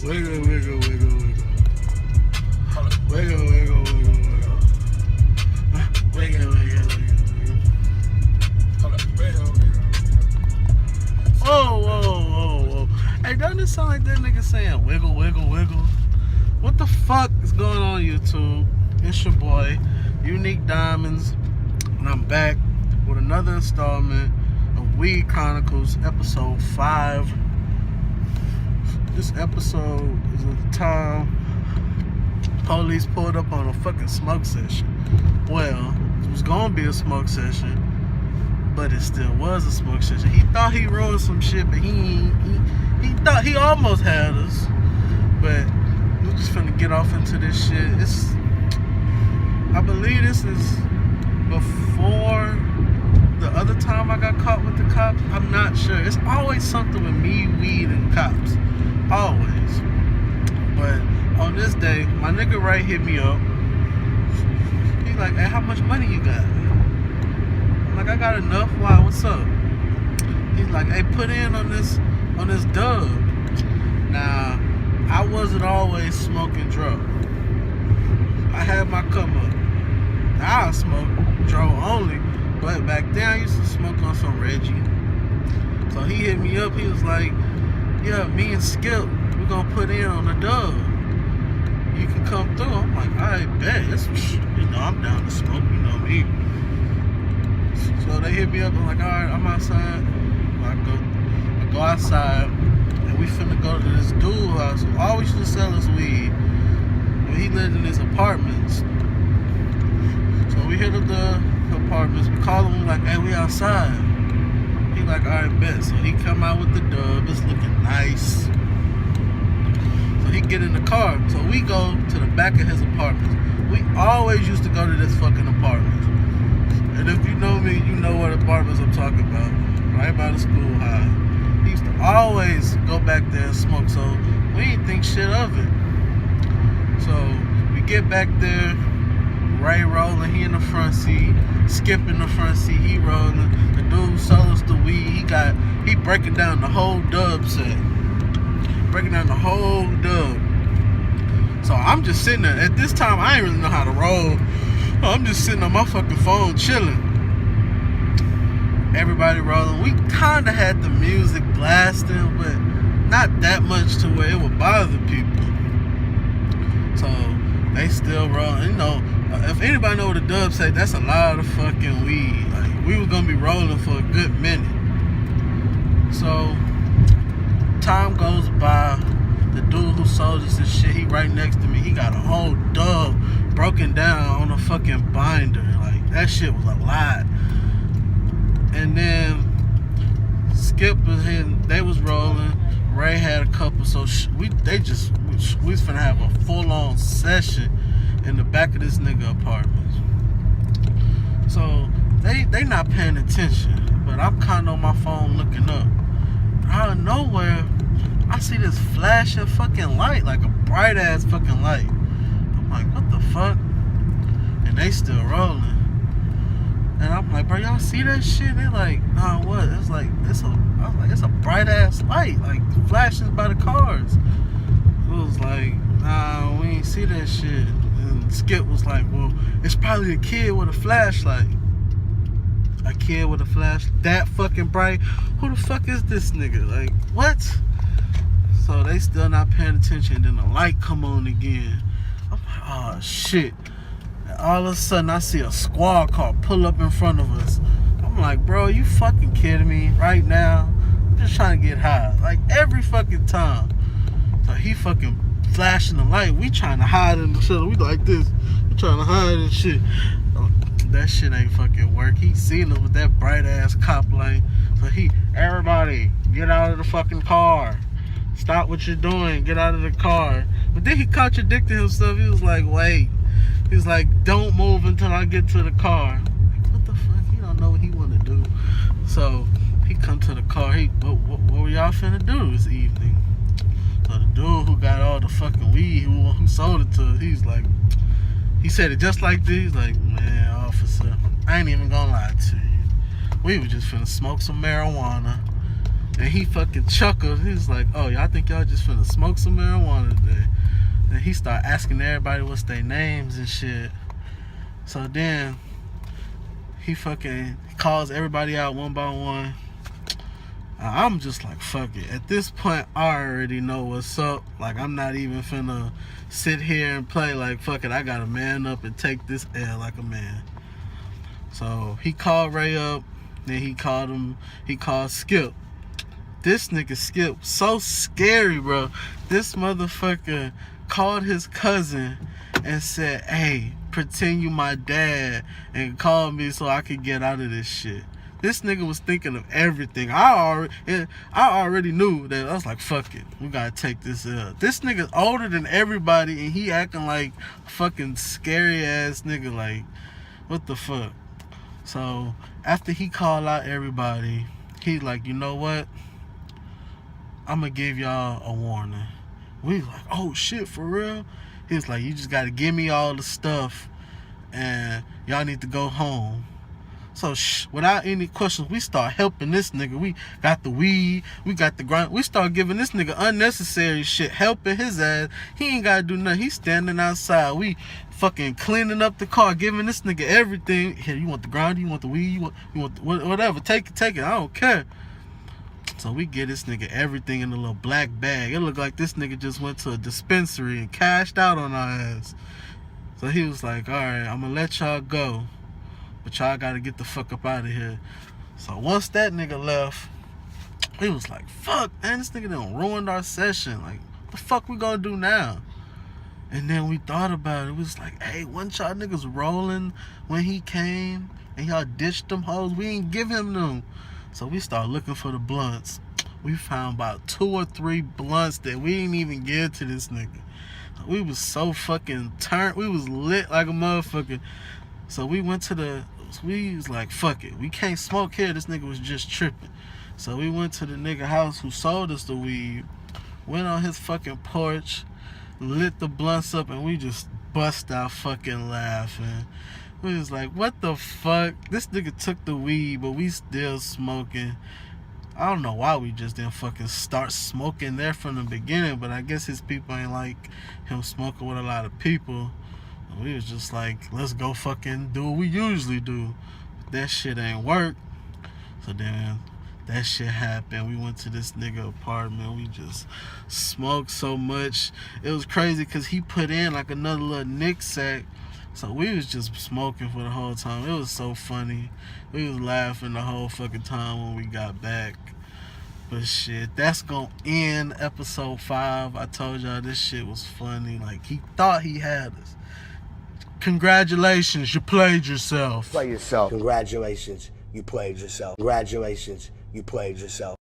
Wiggle, wiggle, wiggle, wiggle. Wiggle, wiggle, wiggle, wiggle. Wiggle, wiggle, wiggle, wiggle. Whoa, whoa, whoa, whoa. Hey, doesn't it sound like that nigga saying wiggle, wiggle, wiggle? What the fuck is going on, YouTube? It's your boy, Unique Diamonds, and I'm back with another installment of Weed Chronicles, episode 5. This episode is at the time police pulled up on a fucking smoke session. Well, it was gonna be a smoke session, but it still was a smoke session. He thought he ruined some shit, but he thought he almost had us. But we're just finna get off into this shit. I believe this is before the other time I got caught with the cops. I'm not sure. It's always something with me, weed, and cops. Always. But on this day, my nigga right hit me up. He's like, hey, how much money you got? I'm like, I got enough. Why? What's up? He's like, hey, put in on this dub. Now, I wasn't always smoking drugs. I had my come up. I smoke dro only, but back then I used to smoke on some Reggie. So he hit me up. He was like, yeah, me and Skip, we're gonna put in on the dub. You can come through. I'm like, I bet. I'm down to smoke, you know me. So they hit me up. I'm like, all right, I'm outside. I go outside, and we finna go to this dude house who always used to sell us weed. But he lived in his apartments. So we hit up the apartments. We call him, like, hey, we outside. He like, all right, bet. So he come out with the dub. It's looking nice. So he get in the car. So we go to the back of his apartment. We always used to go to this fucking apartment. And if you know me, you know what apartments I'm talking about. Right by the school high. He used to always go back there and smoke. So we didn't think shit of it. So we get back there. Ray rolling, he in the front seat. Skip in the front seat, he rolling. The dude who sold us the weed, he breaking down the whole dub set. Breaking down the whole dub. So I'm just sitting there. At this time, I ain't really know how to roll. I'm just sitting on my fucking phone chilling. Everybody rolling. We kinda had the music blasting, but not that much to where it would bother people. So they still rolling. You know, if anybody know what a dub say, that's a lot of fucking weed. Like, we was gonna be rolling for a good minute. So time goes by. The dude who sold us this shit, he right next to me. He got a whole dub broken down on a fucking binder. Like, that shit was a lot. And then Skip was hitting. They was rolling. Ray had a couple. So we was finna have a full-on session in the back of this nigga apartment. So they not paying attention, but I'm kinda on my phone looking up. Out of nowhere, I see this flashing fucking light, like a bright ass fucking light. I'm like, what the fuck? And they still rolling. And I'm like, bro, y'all see that shit? They like, nah, what? I was like, it's a bright ass light, like flashing by the cars. It was like, nah, we ain't see that shit. And Skip was like, well, it's probably a kid with a flashlight. A kid with a flash that fucking bright? Who the fuck is this nigga? Like, what? So they still not paying attention. Then the light come on again. I'm like, oh shit. And all of a sudden I see a squad car pull up in front of us. I'm like, bro, you fucking kidding me right now? I'm just trying to get high. Like, every fucking time. So he fucking flashing the light. We trying to hide in the shit. We like this. We trying to hide and shit. That shit ain't fucking work. He seen us with that bright ass cop light. So everybody, get out of the fucking car. Stop what you're doing. Get out of the car. But then he contradicted himself. He was like, wait. He was like, don't move until I get to the car. Like, what the fuck? He don't know what he want to do. So he come to the car. What were y'all finna do this evening? So the dude who got all the fucking weed, who sold it to us, he said it just like this. He's like, man, officer, I ain't even gonna lie to you. We were just finna smoke some marijuana. And he fucking chuckled. He was like, oh, y'all think y'all just finna smoke some marijuana today? And he started asking everybody what's their names and shit. So then he fucking calls everybody out one by one. I'm just like, fuck it. At this point, I already know what's up. Like, I'm not even finna sit here and play like, fuck it, I gotta man up and take this L like a man. So he called Ray up. Then he called Skip. This nigga Skip, so scary, bro. This motherfucker called his cousin and said, hey, pretend you my dad and call me so I could get out of this shit. This nigga was thinking of everything. I already knew that. I was like, fuck it, we gotta take this up. This nigga's older than everybody and he acting like a fucking scary ass nigga. Like, what the fuck? So after he called out everybody, he's like, you know what? I'm gonna give y'all a warning. We like, oh shit, for real? He was like, you just gotta give me all the stuff and y'all need to go home. So without any questions, we start helping this nigga. We got the weed, we got the grind. We start giving this nigga unnecessary shit, helping his ass. He ain't gotta do nothing. He's standing outside. We fucking cleaning up the car, giving this nigga everything. Here, you want the grind? You want the weed? You want whatever? Take it. I don't care. So we get this nigga everything in a little black bag. It looked like this nigga just went to a dispensary and cashed out on our ass. So he was like, all right, I'm gonna let y'all go, but y'all gotta get the fuck up out of here. So once that nigga left, he was like, fuck, man, this nigga done ruined our session. Like, what the fuck we gonna do now? And then we thought about it. We was like, hey, wasn't y'all niggas rolling when he came and y'all ditched them hoes? We ain't give him them. So we started looking for the blunts. We found about 2 or 3 blunts that we didn't even give to this nigga. We was so fucking turned. We was lit like a motherfucker. So we went to we was like, fuck it, we can't smoke here. This nigga was just tripping. So we went to the nigga house who sold us the weed, went on his fucking porch, lit the blunts up, and we just bust out fucking laughing. We was like, what the fuck? This nigga took the weed, but we still smoking. I don't know why we just didn't fucking start smoking there from the beginning, but I guess his people ain't like him smoking with a lot of people. And we was just like, let's go fucking do what we usually do. But that shit ain't work. So then that shit happened. We went to this nigga apartment. We just smoked so much. It was crazy because he put in like another little nick sack. So we was just smoking for the whole time. It was so funny. We was laughing the whole fucking time when we got back. But shit, that's gonna end episode 5. I told y'all this shit was funny. Like, he thought he had us. Congratulations, you played yourself. Play yourself. Congratulations, you played yourself. Congratulations, you played yourself.